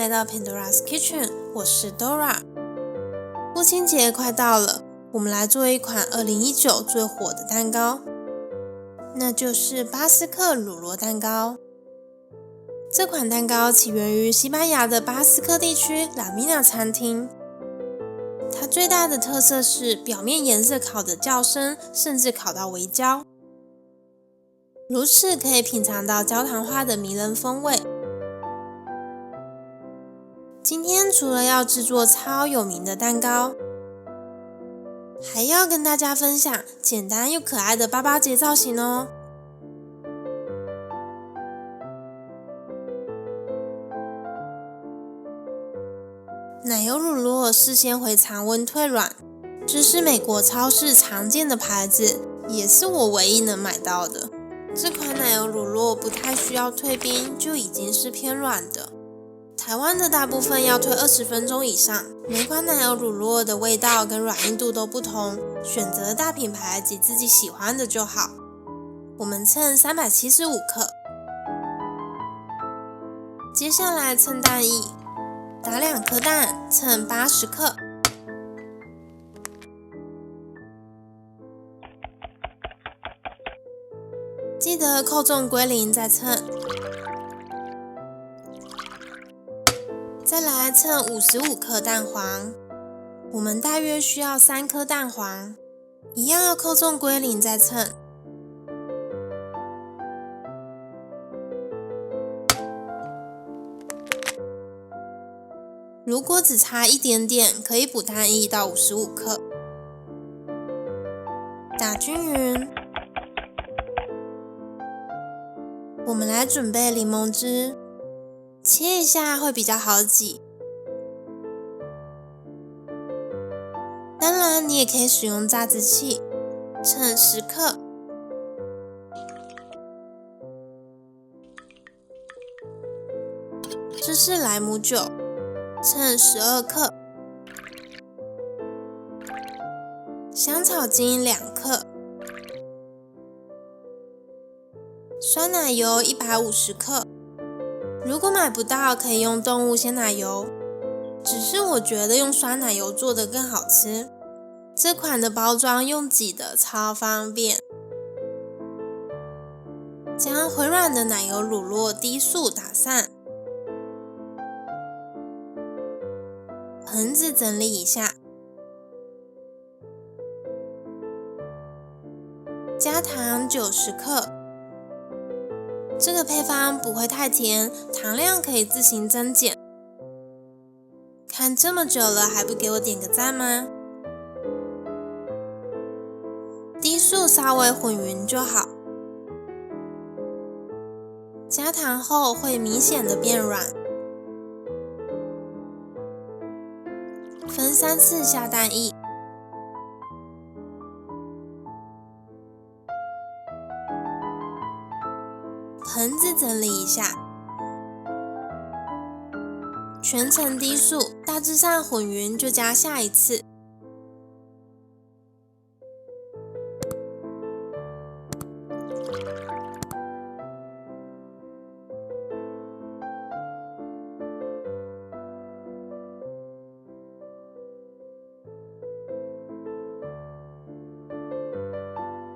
来到 Pandora's Kitchen， 我是 Dora。父亲节快到了，我们来做一款2019最火的蛋糕，那就是巴斯克乳酪蛋糕。这款蛋糕起源于西班牙的巴斯克地区拉米娜餐厅。它最大的特色是表面颜色烤得较深，甚至烤到微焦，如此可以品尝到焦糖花的迷人风味。今天除了要制作超有名的蛋糕，还要跟大家分享简单又可爱的爸爸节造型哦。奶油乳酪事先回常温退软，这是美国超市常见的牌子，也是我唯一能买到的。这款奶油乳酪不太需要退冰，就已经是偏软的。台湾的大部分要退20分钟以上。每款奶油乳酪的味道跟软硬度都不同，选择大品牌及自己喜欢的就好。我们称375克。接下来称蛋液，打2颗蛋，称80克。记得扣中归零再称。再来称55克蛋黄，我们大约需要3颗蛋黄，一样要扣中归零再称。如果只差一点点，可以补蛋液到55克。打均匀。我们来准备柠檬汁，切一下会比较好挤。当然，你也可以使用榨汁器，称10克。这是莱姆酒，称12克。香草精2克。酸奶油150克，如果买不到可以用动物鲜奶油，只是我觉得用酸奶油做的更好吃。这款的包装用挤的超方便。将回软的奶油乳酪低速打散，盆子整理一下，加糖90克。这个配方不会太甜，糖量可以自行增减。看这么久了还不给我点个赞吗？低速稍微混匀就好。加糖后会明显的变软。分3次下蛋液。盆子整理一下，全程低速，大致上混匀就加下一次。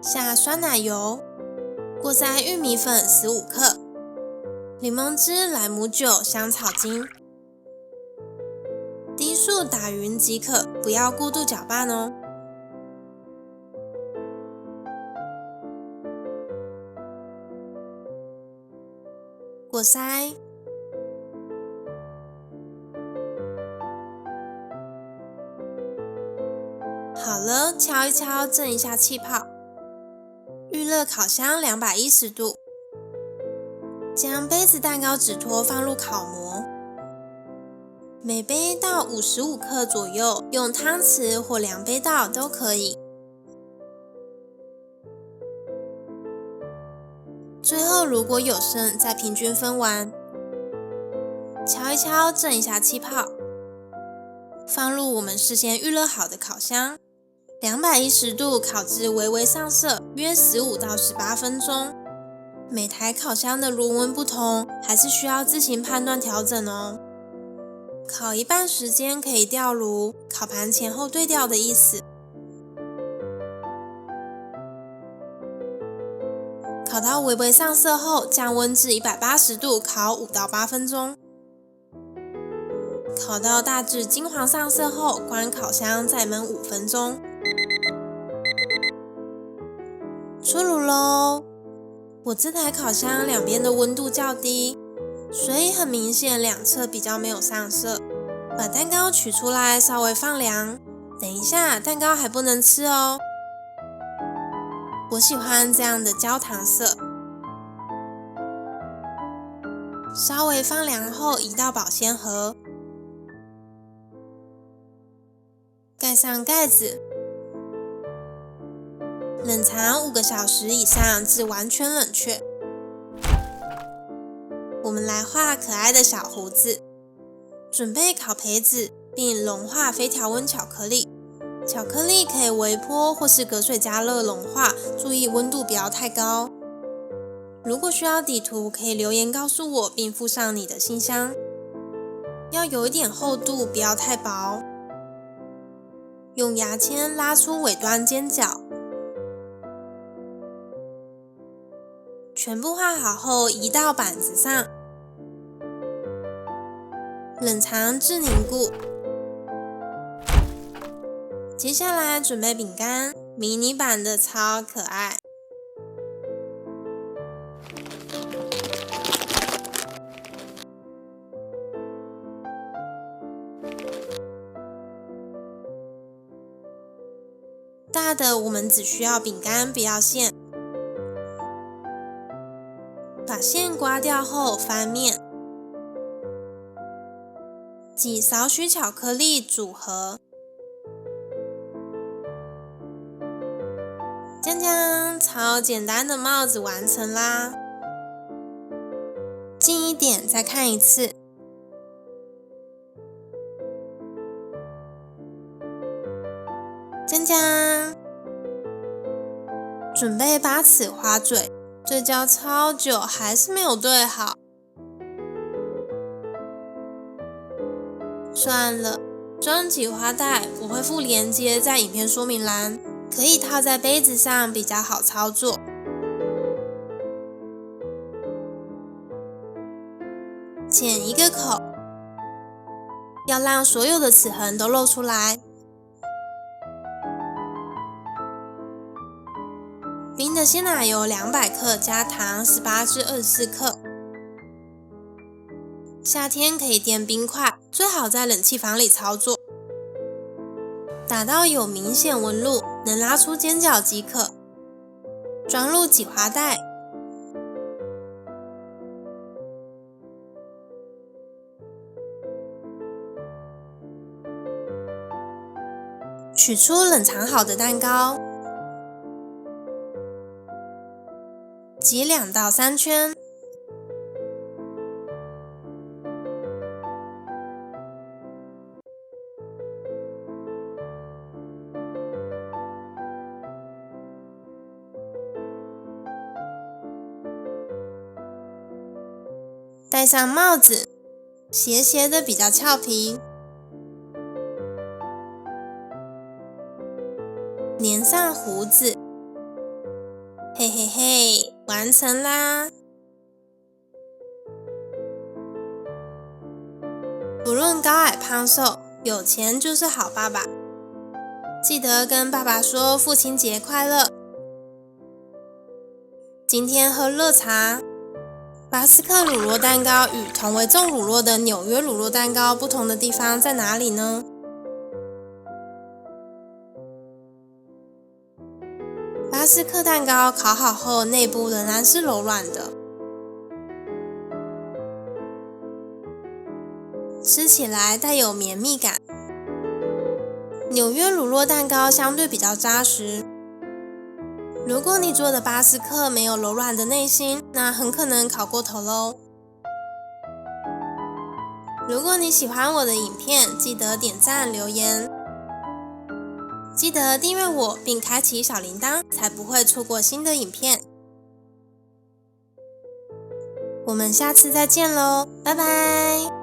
下酸奶油。过筛玉米粉15克，柠檬汁、莱姆酒、香草精，低速打匀即可，不要过度搅拌哦。过筛，好了，敲一敲，震一下气泡。预热烤箱210度，将杯子蛋糕纸托放入烤模，每杯倒55克左右，用汤匙或量杯倒都可以。最后如果有剩，再平均分完。敲一敲，震一下气泡，放入我们事先预热好的烤箱。210度烤至微微上色，约15到18分钟。每台烤箱的炉温不同，还是需要自行判断调整哦。烤一半时间可以掉炉，烤盘前后对调的意思。烤到微微上色后，降温至180度，烤5到8分钟。烤到大致金黄上色后，关烤箱再焖5分钟。出炉咯！我这台烤箱两边的温度较低，所以很明显两侧比较没有上色。把蛋糕取出来，稍微放凉。等一下，蛋糕还不能吃哦。我喜欢这样的焦糖色。稍微放凉后，移到保鲜盒，盖上盖子，冷藏5个小时以上至完全冷却。我们来画可爱的小胡子，准备烤培子，并融化非调温巧克力。巧克力可以微波或是隔水加热融化，注意温度不要太高。如果需要底图，可以留言告诉我，并附上你的信箱。要有一点厚度，不要太薄。用牙签拉出尾端尖角。全部画好后，移到板子上，冷藏至凝固。接下来准备饼干，迷你版的超可爱。大的我们只需要饼干，不要馅。把馅刮掉后翻面，挤少许巧克力组合。将将，超简单的帽子完成啦！近一点再看一次。将将，准备8齿花嘴，对焦超久还是没有对好。算了，装挤花袋我会附链接在影片说明栏。可以套在杯子上比较好操作。剪一个口，要让所有的齿痕都露出来。冰的鲜奶油200克加糖18至24克。夏天可以垫冰块，最好在冷气房里操作。打到有明显纹路，能拉出尖角即可。装入挤花袋，取出冷藏好的蛋糕，挤2到3圈。戴上帽子，斜斜的比较俏皮。粘上胡子，嘿嘿嘿，完成啦！不论高矮胖瘦，有钱就是好爸爸。记得跟爸爸说父亲节快乐。今天喝热茶。巴斯克乳酪蛋糕与同为重乳酪的纽约乳酪蛋糕不同的地方在哪里呢？巴斯克蛋糕烤好后，内部仍然是柔软的，吃起来带有绵密感。纽约乳酪蛋糕相对比较扎实。如果你做的巴斯克没有柔软的内心，那很可能烤过头咯。如果你喜欢我的影片，记得点赞留言，记得订阅我并开启小铃铛，才不会错过新的影片。我们下次再见咯，拜拜。